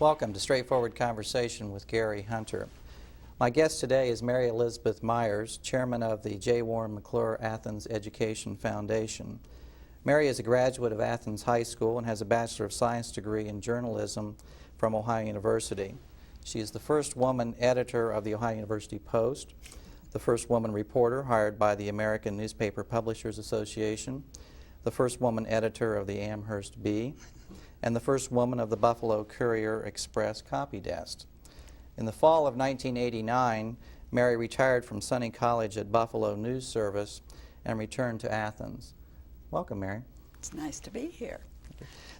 Welcome to Straightforward Conversation with Gary Hunter. My guest today is Mary Elizabeth Myers, chairman of the J. Warren McClure Athens Education Foundation. Mary is a graduate of Athens High School and has a Bachelor of Science degree in journalism from Ohio University. She is the first woman editor of the Ohio University Post, the first woman reporter hired by the American Newspaper Publishers Association, the first woman editor of the Amherst Bee, and the first woman of the Buffalo Courier Express copy desk. In the fall of 1989, Mary retired from Sunny College at Buffalo News Service and returned to Athens. Welcome, Mary. It's nice to be here.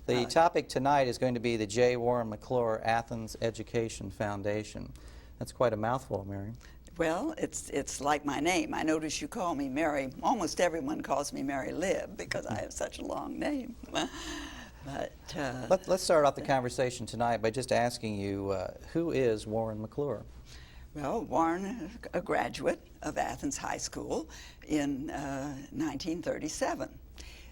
The topic tonight is going to be the J. Warren McClure Athens Education Foundation. That's quite a mouthful, Mary. Well, it's like my name. I notice you call me Mary. Almost everyone calls me Mary Lib because I have such a long name. But Let's start off the conversation tonight by just asking you, who is Warren McClure? well, Warren, a graduate of Athens High School in 1937.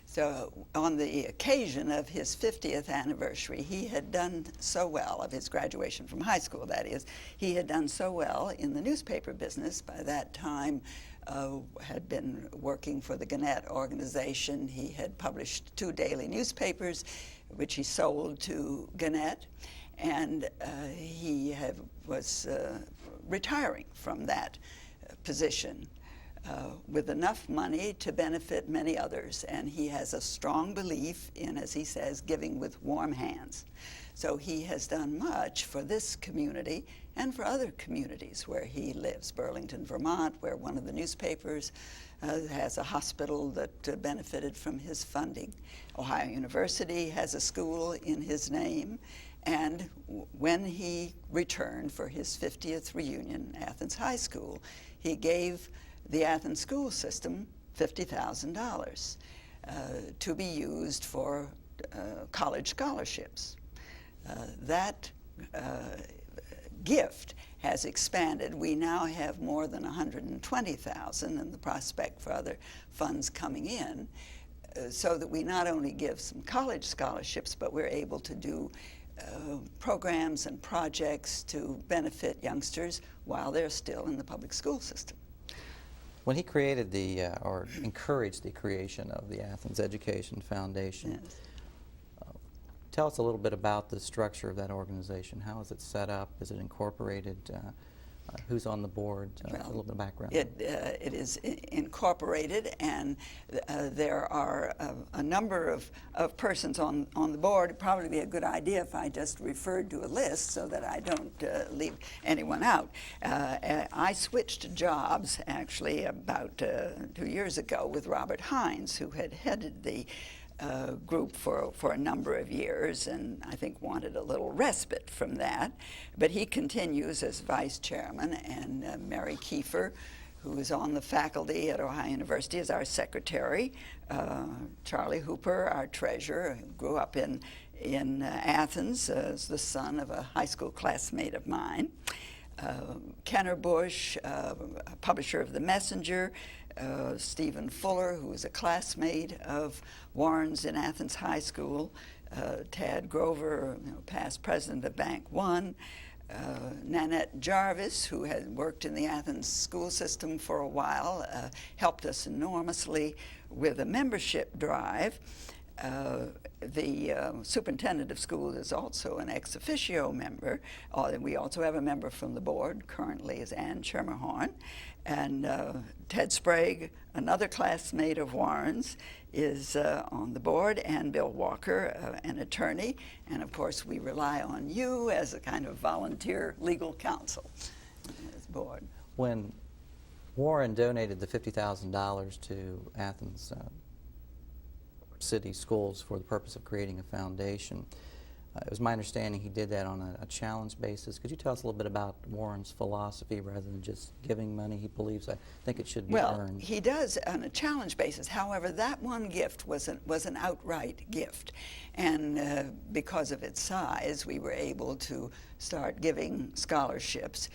So on the occasion of his 50th anniversary, he had done so well, of his graduation from high school, that is, he had done so well in the newspaper business. By that time, had been working for the Gannett organization. He had published 2 daily newspapers, which he sold to Gannett, and he was retiring from that position. With enough money to benefit many others, and he has a strong belief in, as he says, giving with warm hands. So he has done much for this community and for other communities where he lives. Burlington, Vermont, where one of the newspapers has a hospital that benefited from his funding. Ohio University has a school in his name, and when he returned for his 50th reunion, Athens High School, he gave the Athens school system $50,000 to be used for college scholarships. That gift has expanded. We now have more than $120,000 and the prospect for other funds coming in, so that we not only give some college scholarships, but we're able to do programs and projects to benefit youngsters while they're still in the public school system. When he created or encouraged the creation of the Athens Education Foundation, Yes. Tell us a little bit about the structure of that organization. How is it set up? Is it incorporated? Who's on the board? A little bit of background. It is incorporated, and there are a number of persons on the board. It'd probably be a good idea if I just referred to a list so that I don't leave anyone out. I switched jobs, actually, about 2 years ago with Robert Hines, who had headed the group for a number of years, and I think wanted a little respite from that. But he continues as vice chairman, and Mary Kiefer, who is on the faculty at Ohio University, is our secretary. Charlie Hooper, our treasurer, who grew up in Athens, is the son of a high school classmate of mine. Kenner Bush, publisher of The Messenger, Stephen Fuller, who was a classmate of Warren's in Athens High School, Tad Grover, past president of Bank One, Nanette Jarvis, who had worked in the Athens school system for a while, helped us enormously with a membership drive. The superintendent of schools is also an ex officio member. We also have a member from the board, currently is Ann Schermerhorn. And Ted Sprague, another classmate of Warren's, is on the board, and Bill Walker, an attorney. And of course, we rely on you as a kind of volunteer legal counsel as board. When Warren donated the $50,000 to Athens city schools for the purpose of creating a foundation, it was my understanding he did that on a challenge basis. Could you tell us a little bit about Warren's philosophy rather than just giving money? He believes, I think it should be earned. Well, he does on a challenge basis. However, that one gift was an outright gift. And because of its size, we were able to start giving scholarships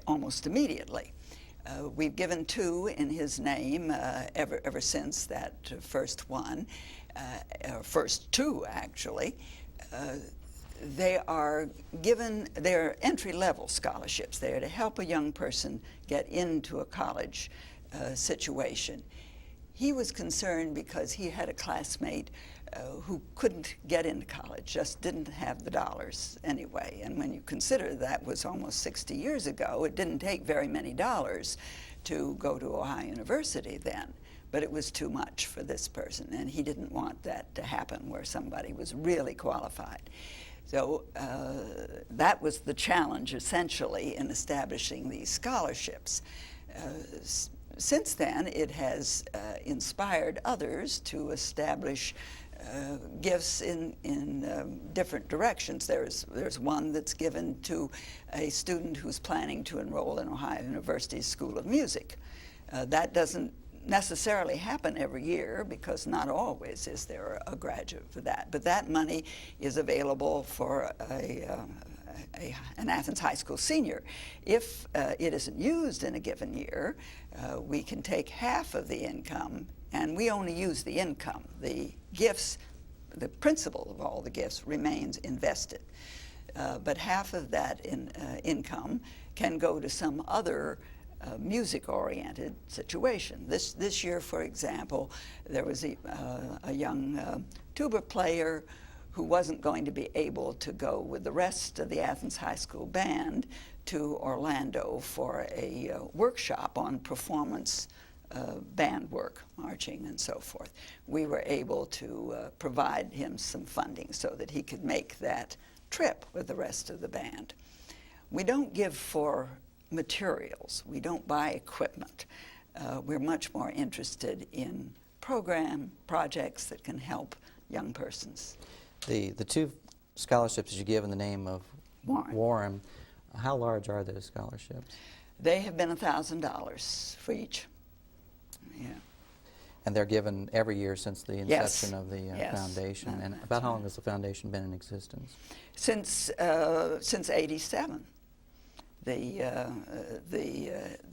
almost immediately. We've given 2 in his name ever since that first one, or first 2 actually. they're entry-level scholarships. They're to help a young person get into a college situation. He was concerned because he had a classmate who couldn't get into college, just didn't have the dollars anyway. And when you consider that was almost 60 years ago, it didn't take very many dollars to go to Ohio University then. But it was too much for this person, and he didn't want that to happen where somebody was really qualified. So that was the challenge, essentially, in establishing these scholarships. Since then, it has inspired others to establish gifts in different directions. There's one that's given to a student who's planning to enroll in Ohio University's School of Music. That doesn't necessarily happen every year because not always is there a graduate for that. But that money is available for an Athens High School senior. If it isn't used in a given year, we can take half of the income, and we only use the income. The gifts, the principal of all the gifts remains invested. But half of that income can go to some other music-oriented situation. This year, for example, there was a young tuba player who wasn't going to be able to go with the rest of the Athens High School band to Orlando for a workshop on performance band work, marching and so forth. We were able to provide him some funding so that he could make that trip with the rest of the band. We don't give for materials. We don't buy equipment. We're much more interested in projects that can help young persons. The two scholarships that you give in the name of Warren, how large are those scholarships? They have been $1,000 for each. Yeah. And they're given every year since the inception of the Yes. foundation. And about how long has the foundation been in existence? Since '87, the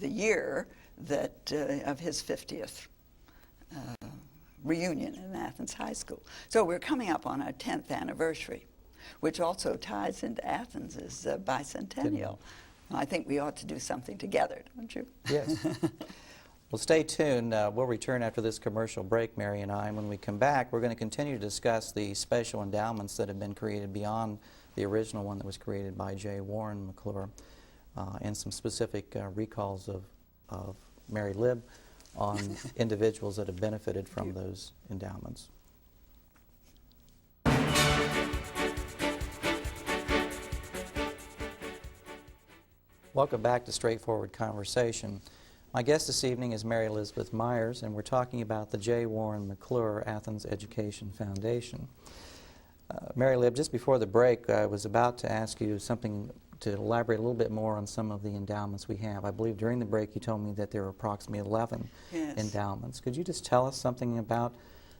year that of his 50th reunion in Athens High School. So we're coming up on our 10th anniversary, which also ties into Athens' bicentennial. I think we ought to do something together, don't you? Yes. Well, stay tuned. We'll return after this commercial break, Mary and I. And when we come back, we're going to continue to discuss the special endowments that have been created beyond the original one that was created by J. Warren McClure, and some specific recalls of Mary Libb on individuals that have benefited from those endowments. Welcome back to Straightforward Conversation. My guest this evening is Mary Elizabeth Myers, and we're talking about the J. Warren McClure Athens Education Foundation. Mary Libb, just before the break, I was about to ask you something to elaborate a little bit more on some of the endowments we have. I believe during the break you told me that there were approximately 11 endowments. Could you just tell us something about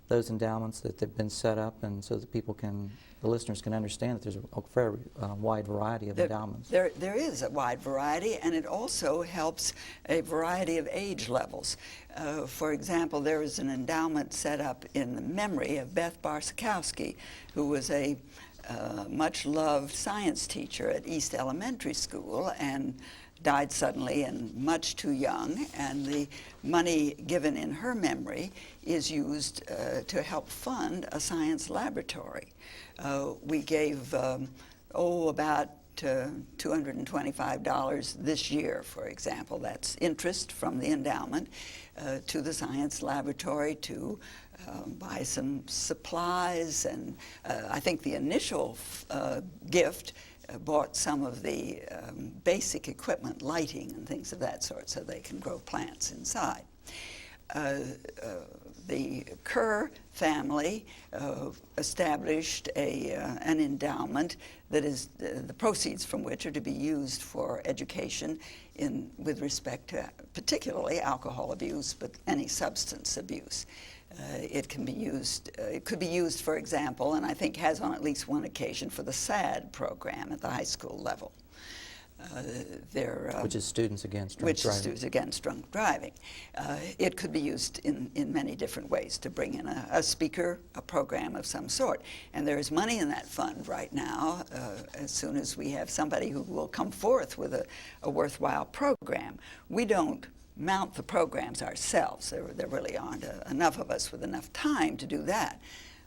those endowments that have been set up, and so that people can, the listeners can understand that there's a very wide variety of endowments? There is a wide variety, and it also helps a variety of age levels. For example, there is an endowment set up in the memory of Beth Barsakowski, who was a much-loved science teacher at East Elementary School and died suddenly and much too young, and the money given in her memory is used to help fund a science laboratory. We gave, about $225 this year, for example. That's interest from the endowment to the science laboratory to buy some supplies, and I think the initial gift bought some of the basic equipment, lighting and things of that sort, so they can grow plants inside. The Kerr family established an endowment that is the proceeds from which are to be used for education with respect to particularly alcohol abuse, but any substance abuse. It can be used, it could be used, for example, and I think has on at least one occasion, for the SAD program at the high school level. Which is Students Against Drunk which Driving. is Students Against Drunk Driving. It could be used in many different ways to bring in a speaker, a program of some sort. And there is money in that fund right now, as soon as we have somebody who will come forth with a worthwhile program. We don't mount the programs ourselves. There really aren't enough of us with enough time to do that.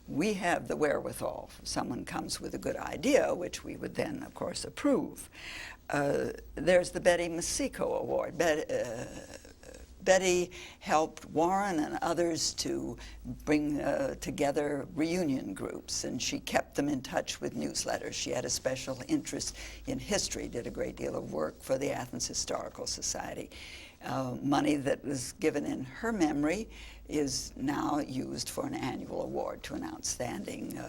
We have the wherewithal. If someone comes with a good idea, which we would then, of course, approve. There's the Betty Masico Award. Betty helped Warren and others to bring together reunion groups, and she kept them in touch with newsletters. She had a special interest in history, did a great deal of work for the Athens Historical Society. Money that was given in her memory is now used for an annual award to an outstanding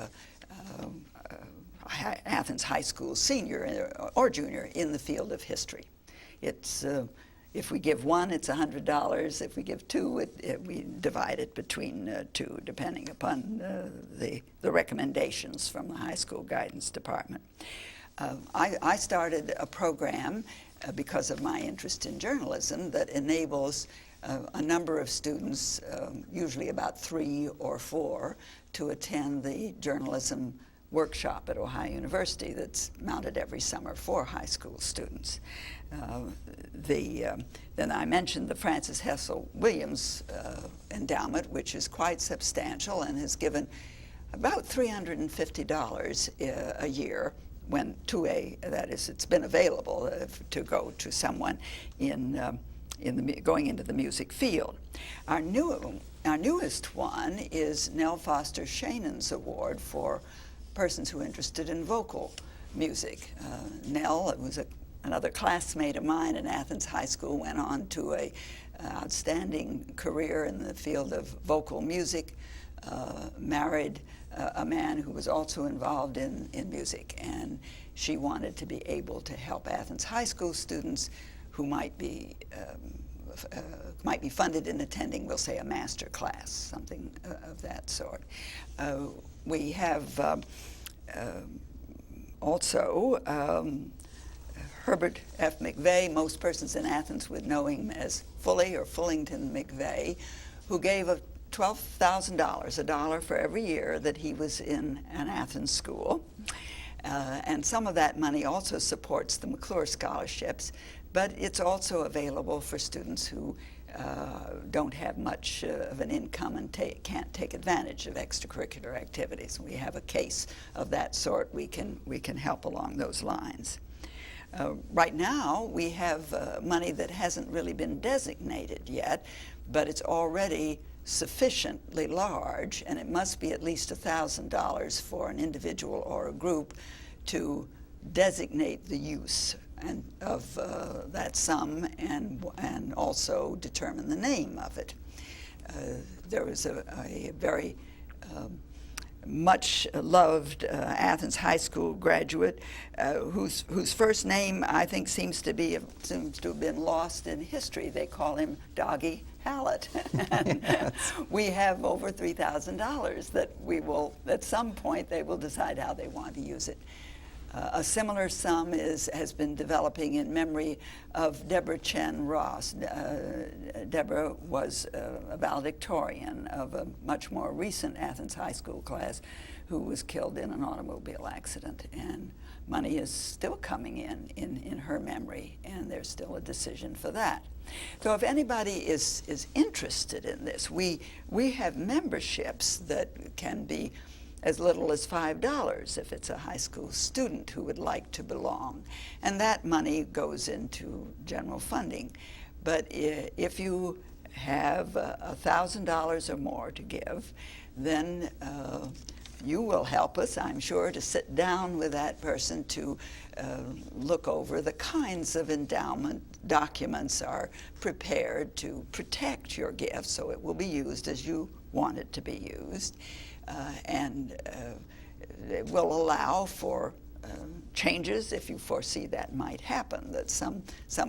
Athens High School senior or junior in the field of history. It's if we give one, it's $100. If we give two, we divide it between two, depending upon the recommendations from the high school guidance department. I started a program because of my interest in journalism that enables a number of students, usually about 3 or 4, to attend the journalism workshop at Ohio University that's mounted every summer for high school students. Then I mentioned the Frances Hessel Williams endowment, which is quite substantial and has given about $350 a year that is, it's been available to go to someone going into the music field. Our newest one is Nell Foster Shannon's award for persons who are interested in vocal music. Nell was another classmate of mine in Athens High School, went on to an outstanding career in the field of vocal music, married a man who was also involved in music, and she wanted to be able to help Athens High School students who might be funded in attending, we'll say, a master class, something of that sort. We have also Herbert F. McVeigh. Most persons in Athens would know him as Fully or Fullington McVeigh, who gave $12,000, $1 for every year that he was in an Athens school. And some of that money also supports the McClure scholarships, but it's also available for students who don't have much of an income and can't take advantage of extracurricular activities. We have a case of that sort. We can help along those lines. Right now, we have money that hasn't really been designated yet, but it's already sufficiently large, and it must be at least $1,000 for an individual or a group to designate the use of that sum and also determine the name of it. There was a very much loved Athens High School graduate whose first name I think seems to have been lost in history. They call him Doggy Hallett. We have over $3,000 that we will, at some point, they will decide how they want to use it. A similar sum has been developing in memory of Deborah Chen Ross. Deborah was a valedictorian of a much more recent Athens High School class who was killed in an automobile accident. And money is still coming in her memory, and there's still a decision for that. So if anybody is interested in this, we have memberships that can be as little as $5 if it's a high school student who would like to belong. And that money goes into general funding. But if you have $1,000 or more to give, then you will help us, I'm sure, to sit down with that person to look over the kinds of endowment documents are prepared to protect your gift so it will be used as you want it to be used. And it will allow for changes if you foresee that might happen, that some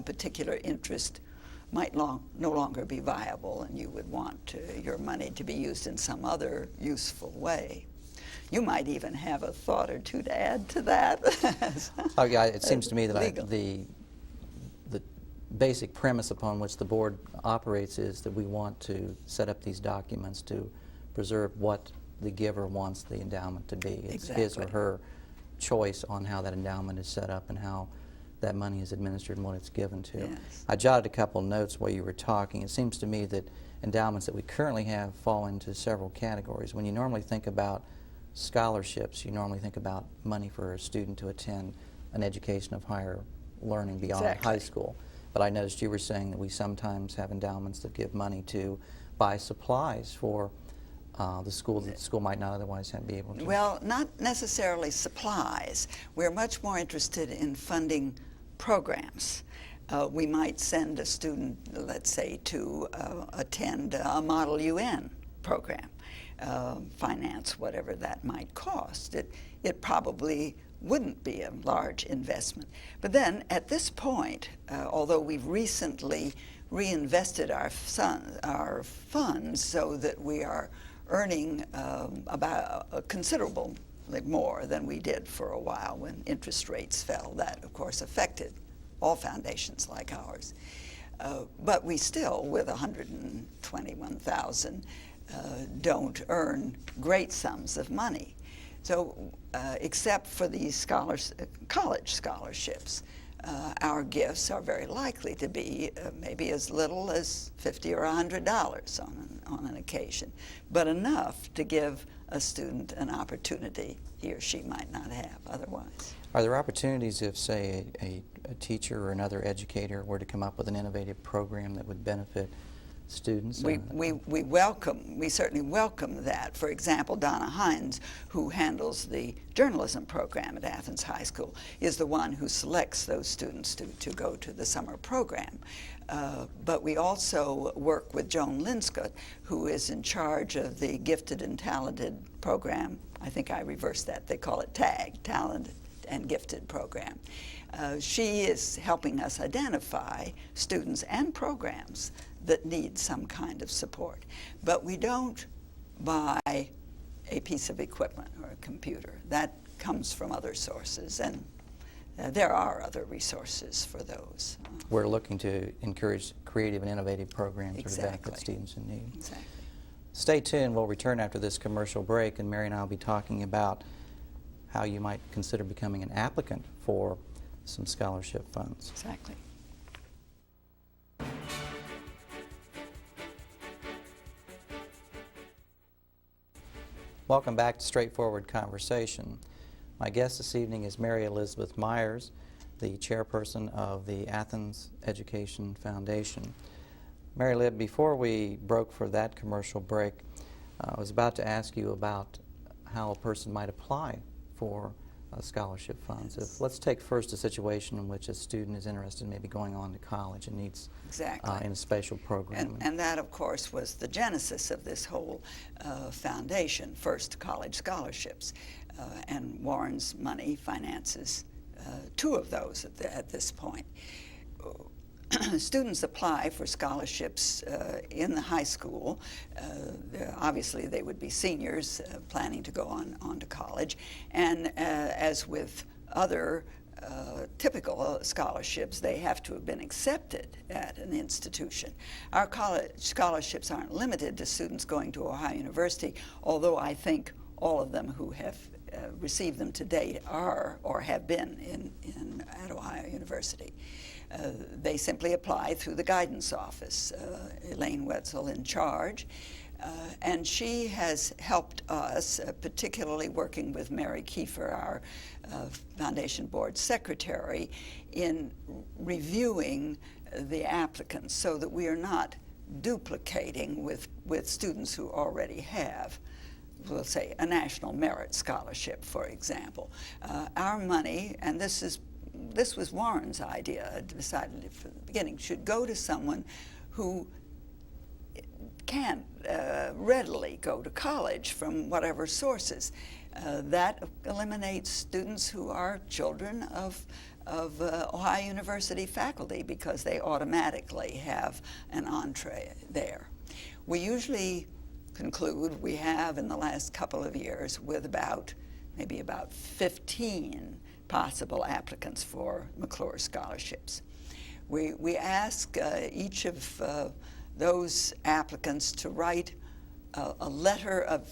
particular interest might no longer be viable and you would want your money to be used in some other useful way. You might even have a thought or two to add to that. Oh yeah, it seems to me that basic premise upon which the board operates is that we want to set up these documents to preserve what the giver wants the endowment to be. It's his or Exactly. her choice on how that endowment is set up and how that money is administered and what it's given to. Yes. I jotted a couple notes while you were talking. It seems to me that endowments that we currently have fall into several categories. When you normally think about scholarships, you normally think about money for a student to attend an education of higher learning beyond Exactly. high school. But I noticed you were saying that we sometimes have endowments that give money to buy supplies for the school that the school might not otherwise be able to. Well, not necessarily supplies. We're much more interested in funding programs. We might send a student, let's say, to attend a Model UN program, finance whatever that might cost. It probably wouldn't be a large investment. But then, at this point, although we've recently reinvested our funds so that we are earning about a considerable more than we did for a while when interest rates fell. That, of course, affected all foundations like ours. But we still, with 121,000, don't earn great sums of money. So, except for these college scholarships, our gifts are very likely to be maybe as little as $50 or $100 on an occasion, but enough to give a student an opportunity he or she might not have otherwise. Are there opportunities if, say, a teacher or another educator were to come up with an innovative program that would benefit students? We certainly welcome that. For example, Donna Hines, who handles the journalism program at Athens High School, is the one who selects those students to go to the summer program. But we also work with Joan Linscott, who is in charge of the Gifted and Talented program. I think I reversed that. They call it TAG, Talented and Gifted program. She is helping us identify students and programs that need some kind of support. But we don't buy a piece of equipment or a computer. That comes from other sources, and there are other resources for those. We're looking to encourage creative and innovative programs that Exactly. benefit students in need. Exactly. Stay tuned. We'll return after this commercial break, and Mary and I will be talking about how you might consider becoming an applicant for some scholarship funds. Exactly. Welcome back to Straightforward Conversation. My guest this evening is Mary Elizabeth Myers, the chairperson of the Athens Education Foundation. Mary Lib, before we broke for that commercial break, I was about to ask you about how a person might apply for scholarship funds. Yes. Let's take first a situation in which a student is interested in maybe going on to college and needs Exactly. in a special program. And that, of course, was the genesis of this whole foundation, first college scholarships. And Warren's money finances two of those at this point. Students apply for scholarships in the high school. Obviously, they would be seniors planning to go on to college. And as with other typical scholarships, they have to have been accepted at an institution. Our college scholarships aren't limited to students going to Ohio University, although I think all of them who have received them to date are or have been at Ohio University. They simply apply through the guidance office, Elaine Wetzel in charge, and she has helped us, particularly working with Mary Kiefer, our Foundation Board Secretary, in reviewing the applicants so that we are not duplicating with students who already have, we'll say, a National Merit Scholarship, for example. Our money, and this was Warren's idea, decided from the beginning, should go to someone who can't readily go to college from whatever sources. That eliminates students who are children of Ohio University faculty because they automatically have an entree there. We usually conclude we have in the last couple of years with maybe about 15 possible applicants for McClure scholarships. We ask each of those applicants to write a letter of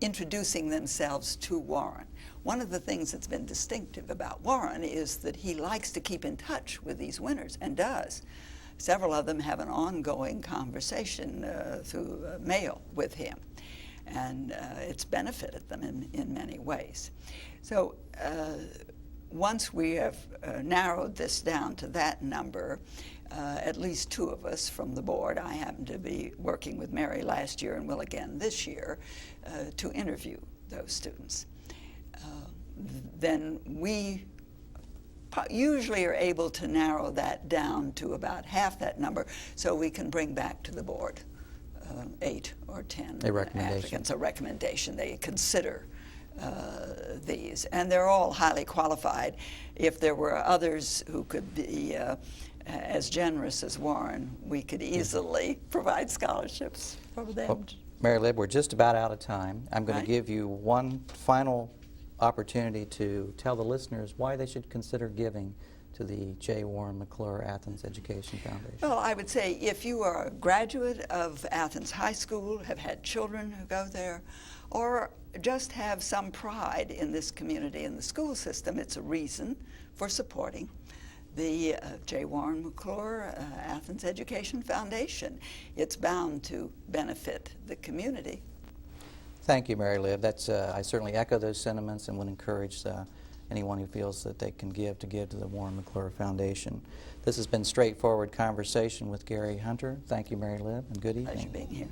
introducing themselves to Warren. One of the things that's been distinctive about Warren is that he likes to keep in touch with these winners, and does. Several of them have an ongoing conversation through mail with him, and it's benefited them in many ways. So once we have narrowed this down to that number, at least 2 of us from the board, I happen to be working with Mary last year and will again this year, to interview those students. Then we usually are able to narrow that down to about half that number, so we can bring back to the board 8 or 10 applicants, a recommendation. They consider these, and they're all highly qualified. If there were others who could be as generous as Warren, we could easily provide scholarships for them. Well, Mary Lib, we're just about out of time. I'm going to give you one final opportunity to tell the listeners why they should consider giving to the J. Warren McClure Athens Education Foundation. Well, I would say if you are a graduate of Athens High School, have had children who go there, or just have some pride in this community and the school system, it's a reason for supporting the J. Warren McClure Athens Education Foundation. It's bound to benefit the community. Thank you, Mary Lib. I certainly echo those sentiments and would encourage anyone who feels that they can give to the Warren McClure Foundation. This has been Straightforward Conversation with Gary Hunter. Thank you, Mary Lib, and good evening. Pleasure being here.